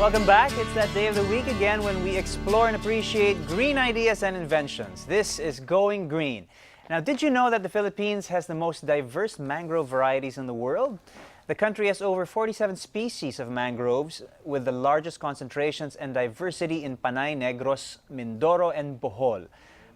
Welcome back. It's that day of the week again when we explore and appreciate green ideas and inventions. This is Going Green. Now, did you know that the Philippines has the most diverse mangrove varieties in the world? The country has over 47 species of mangroves, with the largest concentrations and diversity in Panay, Negros, Mindoro, and Bohol.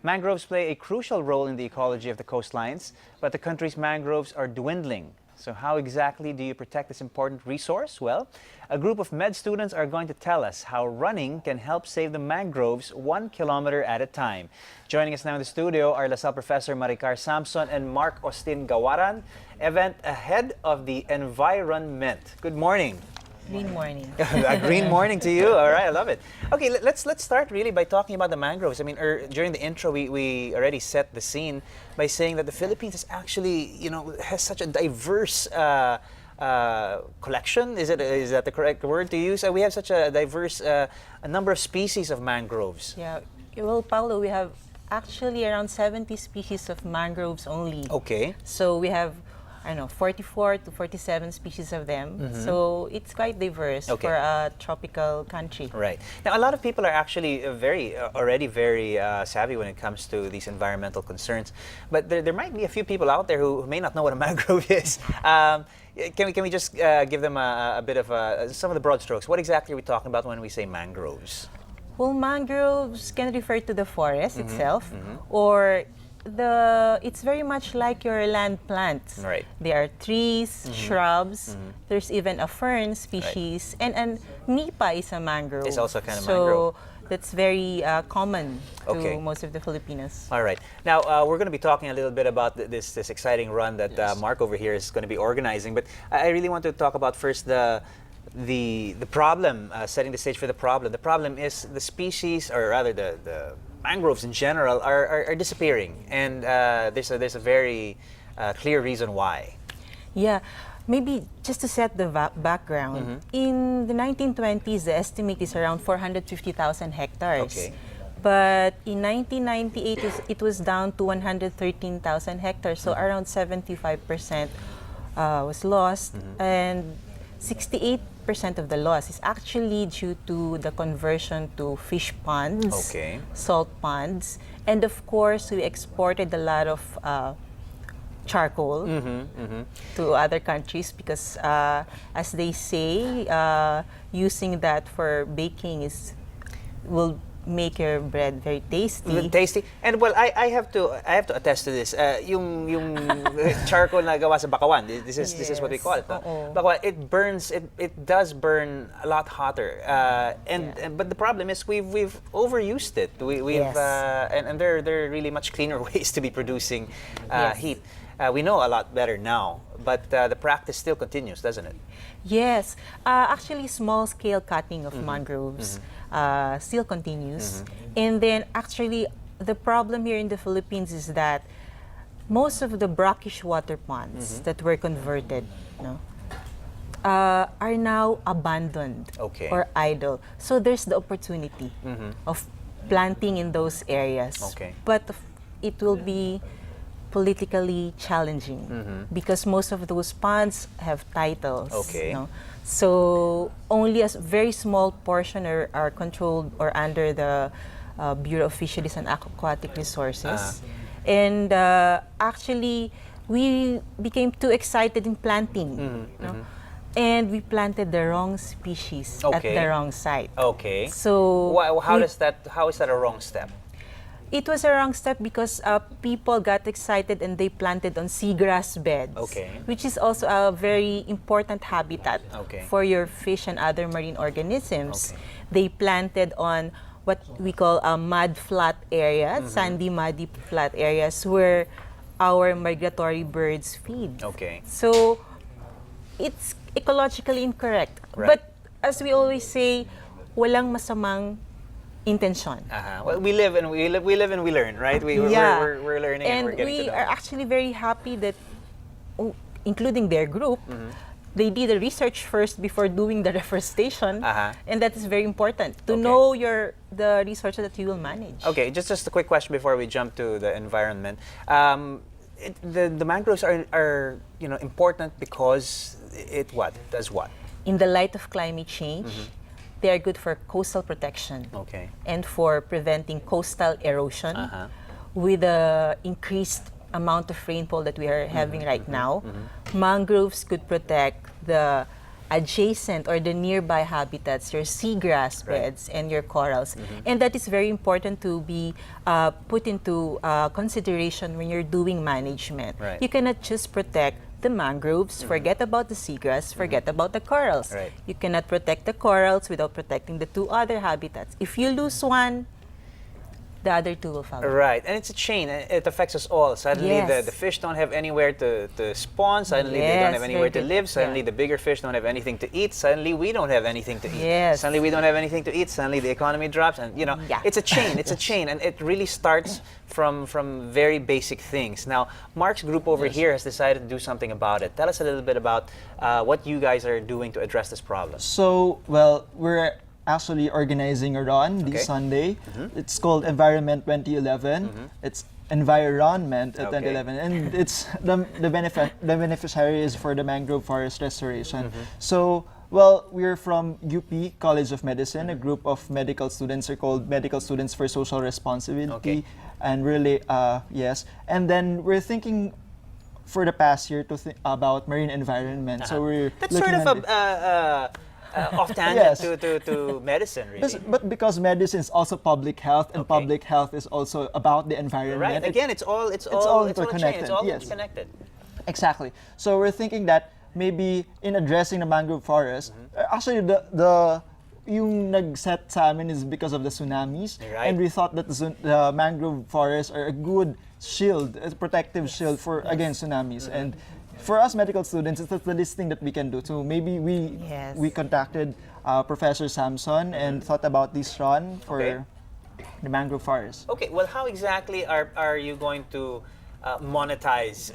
Mangroves play a crucial role in the ecology of the coastlines, but the country's mangroves are dwindling. So how exactly do you protect this important resource? Well, a group of med students are going to tell us how running can help save the mangroves 1 kilometer at a time. Joining us now in the studio are LaSalle professor Maricar Samson and Mark Austin Gawaran, event ahead of the Envirunment. Good morning. Green morning. A green morning to you. All right, I love it. Okay, let's start really by talking about the mangroves. I mean, during the intro, we already set the scene by saying that the Philippines is actually, has such a diverse collection. Is that the correct word to use? We have such a diverse a number of species of mangroves. Yeah. Well, Paulo, we have actually around 70 species of mangroves only. Okay. So we have, 44 to 47 species of them. Mm-hmm. So it's quite diverse for a tropical country. Right. Now, a lot of people are actually already very savvy when it comes to these environmental concerns. But there might be a few people out there who may not know what a mangrove is. Can we just give them a bit of some of the broad strokes? What exactly are we talking about when we say mangroves? Well, mangroves can refer to the forest itself, or it's very much like your land plants. Right. There are trees, shrubs. There's even a fern species, and nipa is a mangrove. It's also kind of mangrove. So that's very common to Okay. most of the Filipinos. All right. Now, we're going to be talking a little bit about this exciting run that Mark over here is going to be organizing. But I really want to talk about first the problem, setting the stage for the problem. The problem is the species, or rather the mangroves in general, are disappearing, and there's a very clear reason why. Yeah, maybe just to set the background, in the 1920s, the estimate is around 450,000 hectares. Okay. But in 1998, it was down to 113,000 hectares, so around 75% was lost, and 68% of the loss is actually due to the conversion to fish ponds, Okay. salt ponds, and of course, we exported a lot of charcoal to other countries because, as they say, using that for baking will make your bread very tasty. Tasty. And well, I have to attest to this. Yung charcoal na gawa sa bakawan. This is what we call it. Bakawan, it burns. It does burn a lot hotter. But the problem is we've overused it. And there are really much cleaner ways to be producing heat. We know a lot better now, but the practice still continues, doesn't it? Yes. Actually, small-scale cutting of mangroves still continues. And then, actually, the problem here in the Philippines is that most of the brackish water ponds that were converted are now abandoned or idle. So there's the opportunity of planting in those areas. Okay. But it will be politically challenging because most of those ponds have titles. Okay. So only a very small portion are controlled or under the Bureau of Fisheries and Aquatic Resources. And actually, we became too excited in planting. And we planted the wrong species at the wrong site. Okay. So how is that a wrong step? It was a wrong step because people got excited and they planted on seagrass beds, which is also a very important habitat for your fish and other marine organisms. They planted on what we call mud flat areas, sandy, muddy flat areas where our migratory birds feed. So it's ecologically incorrect. Right. But as we always say, walang masamang intention. Well, we live and we learn, right? We're learning and we're getting to know. We are actually very happy that, including their group, they did the research first before doing the reforestation, and that is very important to know the resources that you will manage. Okay, just a quick question before we jump to the environment. The mangroves are important because it does what? In the light of climate change, they are good for coastal protection and for preventing coastal erosion with the increased amount of rainfall that we are having right now. Mangroves could protect the adjacent or the nearby habitats, your seagrass beds and your corals. And that is very important to be put into consideration when you're doing management. You cannot just protect the mangroves, forget about the seagrass, forget about the corals. You cannot protect the corals without protecting the two other habitats. If you lose one, the other two will follow. Right, and it's a chain. It affects us all. Suddenly, the fish don't have anywhere to spawn. Suddenly, they don't have anywhere to live. Suddenly, the bigger fish don't have anything to eat. Suddenly, we don't have anything to eat. Suddenly, we don't have anything to eat. Suddenly, the economy drops, and you know, it's a chain. It's a chain, and it really starts from very basic things. Now, Mark's group over here has decided to do something about it. Tell us a little bit about what you guys are doing to address this problem. So, well, we're actually organizing a run this Sunday. It's called Envirunment 2011. It's Envirunment 2011, and it's the beneficiary is for the mangrove forest restoration. So, well, we're from UP College of Medicine. A group of medical students are called Medical Students for Social Responsibility, and really, yes. And then we're thinking for the past year to think about marine environment. So we're that's sort of a off tangent to medicine, really. But because medicine is also public health, and public health is also about the environment. Right. Again, it's all interconnected. It's all interconnected. Exactly. So we're thinking that maybe in addressing the mangrove forest, actually yung nag-set sa amin is because of the tsunamis, and we thought that the mangrove forests are a good shield, a protective shield for against tsunamis. And for us medical students, it's the least thing that we can do. So maybe we contacted Professor Samson and thought about this run for the mangrove forest. Okay, well, how exactly are you going to monetize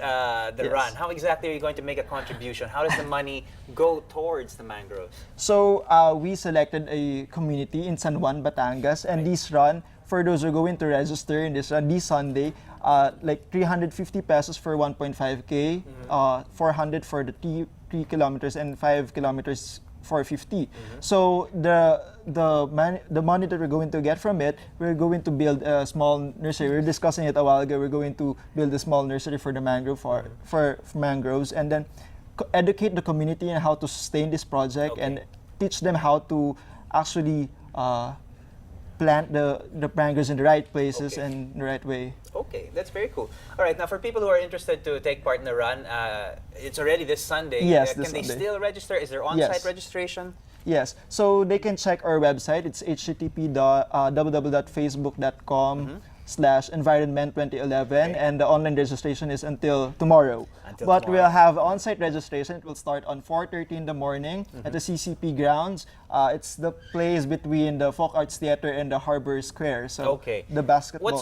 the run? How exactly are you going to make a contribution? How does the money go towards the mangroves? So we selected a community in San Juan, Batangas, and this run, for those who are going to register in this run, this Sunday, like 350 pesos for 1.5K, 400 for the 3 kilometers, and 5 kilometers for 50. So the money that we're going to get from it, we're going to build a small nursery. We were discussing it a while ago. We're going to build a small nursery for the mangrove for mangroves, and then educate the community on how to sustain this project and teach them how to actually plant the mangroves in the right places and the right way. Okay, that's very cool. All right, now for people who are interested to take part in the run, it's already this Sunday. Yes, Can they still register? Is there on-site registration? Yes, so they can check our website. It's http://environment2011, and the online registration is until tomorrow. But we'll have on-site registration. It will start on 4:30 in the morning at the CCP grounds. It's the place between the Folk Arts Theater and the Harbor Square. So the basketball. What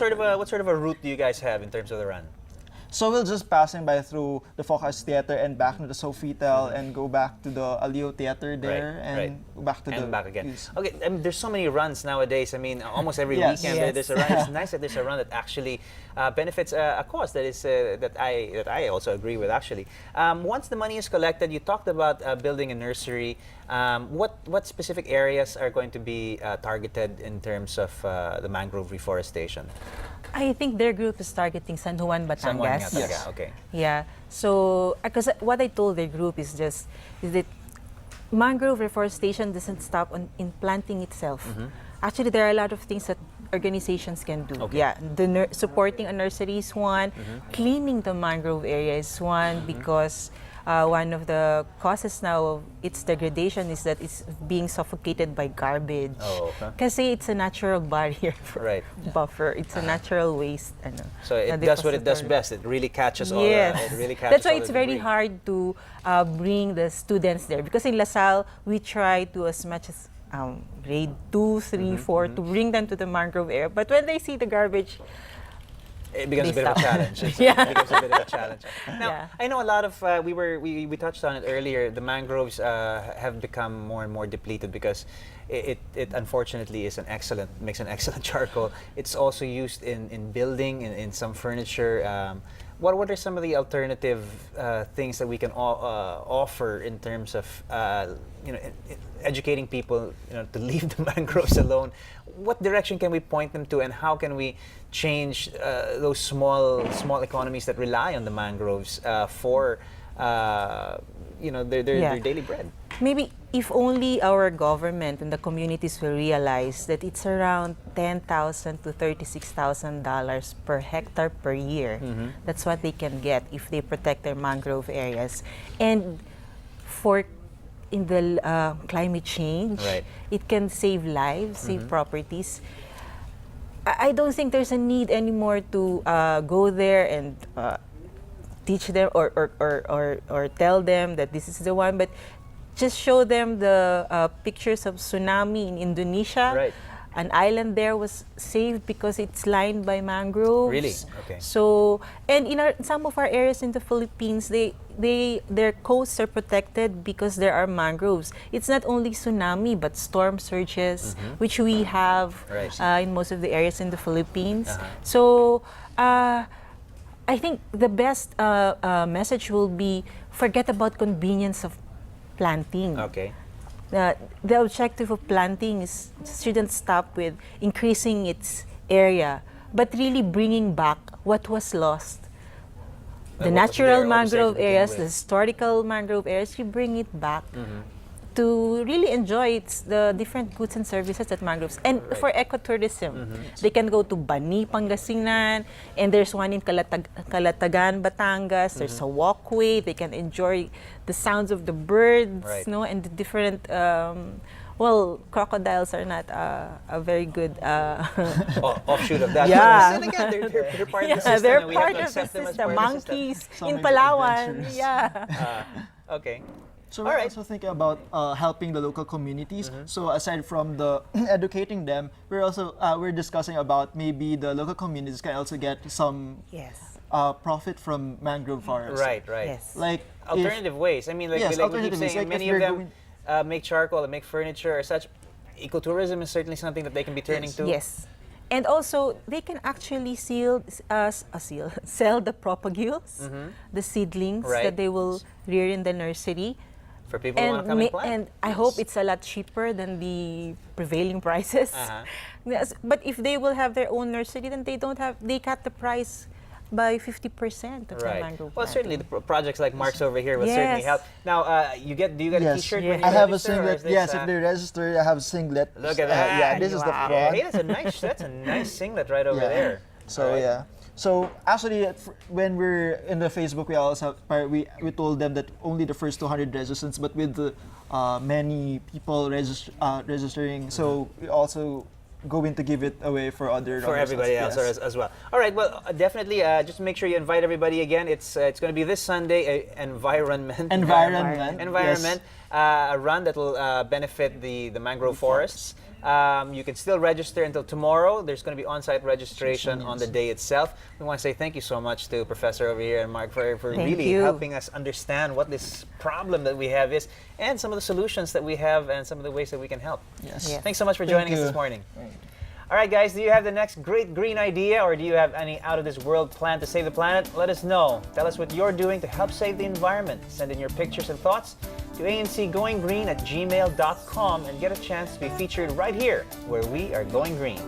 sort of a route do you guys have in terms of the run? So we'll just passing by through the Folk Arts Theater and back to the Sofitel and go back to the Alio Theater there and back to back again. Okay, I mean, there's so many runs nowadays. I mean, almost every weekend there's a run. It's nice that there's a run that actually benefits a cause that is that I also agree with actually. Once the money is collected, you talked about building a nursery. What specific areas are going to be targeted in terms of the mangrove reforestation? I think their group is targeting San Juan, Batangas. San Juan, okay. Yeah. So, because what I told their group is that mangrove reforestation doesn't stop in planting itself. Actually, there are a lot of things that organizations can do. Yeah, supporting a nursery is one, cleaning the mangrove area is one, because one of the causes now of its degradation is that it's being suffocated by garbage. Kasi it's a natural barrier buffer. It's a natural waste. So it does what it does best. It really catches all. Yes. It really catches. That's why it's very hard to bring the students there, because in LaSalle we try to as much as grade 2, 3, 4 to bring them to the mangrove area. But when they see the garbage, it becomes a bit of a challenge. It becomes a bit of a challenge. Now, I know a lot of, we touched on it earlier, the mangroves have become more and more depleted because it unfortunately makes an excellent charcoal. It's also used in building, in some furniture. What are some of the alternative things that we can offer in terms of educating people to leave the mangroves alone? What direction can we point them to, and how can we change those small economies that rely on the mangroves for their daily bread? Maybe if only our government and the communities will realize that it's around $10,000 to $36,000 per hectare per year. That's what they can get if they protect their mangrove areas. And in the climate change, it can save lives, save properties. I don't think there's a need anymore to go there and teach them or tell them that this is the one, but just show them the pictures of tsunami in Indonesia. Right. An island there was saved because it's lined by mangroves. Really? Okay. So, and in some of our areas in the Philippines, their coasts are protected because there are mangroves. It's not only tsunami, but storm surges, which we have in most of the areas in the Philippines. So, I think the best message will be forget about convenience of planting. Okay. The objective of planting shouldn't stop with increasing its area, but really bringing back what was lost. The natural mangrove areas, the historical mangrove areas, you bring it back to really enjoy the different goods and services that mangroves. And for ecotourism, they can go to Bani, Pangasinan, and there's one in Calatagan, Batangas. There's a walkway. They can enjoy the sounds of the birds, and the different. Crocodiles are not a very good offshoot of that. Yeah. And again, they're part of the system. They're and we have part to of the accept them as system. part of the Monkeys Some in of the Palawan. adventures. Yeah. Okay. So we're also thinking about helping the local communities. So aside from the educating them, we're also we're discussing about maybe the local communities can also get some profit from mangrove forests. Right. Yes. Like alternative ways. I mean, like, yes, like we keep alternative ways. saying, Like many of them make charcoal and make furniture or such. Ecotourism is certainly something that they can be turning to. Yes. And also, they can actually sell the propagules, the seedlings that they will rear in the nursery. For people who want to come and plant. And I hope it's a lot cheaper than the prevailing prices. Yes, but if they will have their own nursery, then they cut the price by 50% of the mangrove. Well, planting. certainly the projects like Mark's over here will certainly help. Now, do you get a T-shirt when you I have a register, or singlet. is this, Yes, if they register, I have a singlet. Look at that. Yeah, this is the front. Hey, that's a nice singlet right over there. So yeah. So actually, when we're in the Facebook, we also we told them that only the first 200 registrants, but with the many people registering, so we also going to give it away for everybody else as well. All right, well, definitely just make sure you invite everybody again. It's going to be this Sunday, Envirunment, a run that will benefit the mangrove forests. You can still register until tomorrow. There's going to be on-site registration on the day itself. We want to say thank you so much to Professor over here and Mark for really helping us understand what this problem that we have is, and some of the solutions that we have, and some of the ways that we can help. Yes. Thanks so much for joining us this morning. All right, guys, do you have the next great green idea, or do you have any out-of-this-world plan to save the planet? Let us know. Tell us what you're doing to help save the environment. Send in your pictures and thoughts to ancgoinggreen@gmail.com and get a chance to be featured right here, where we are going green.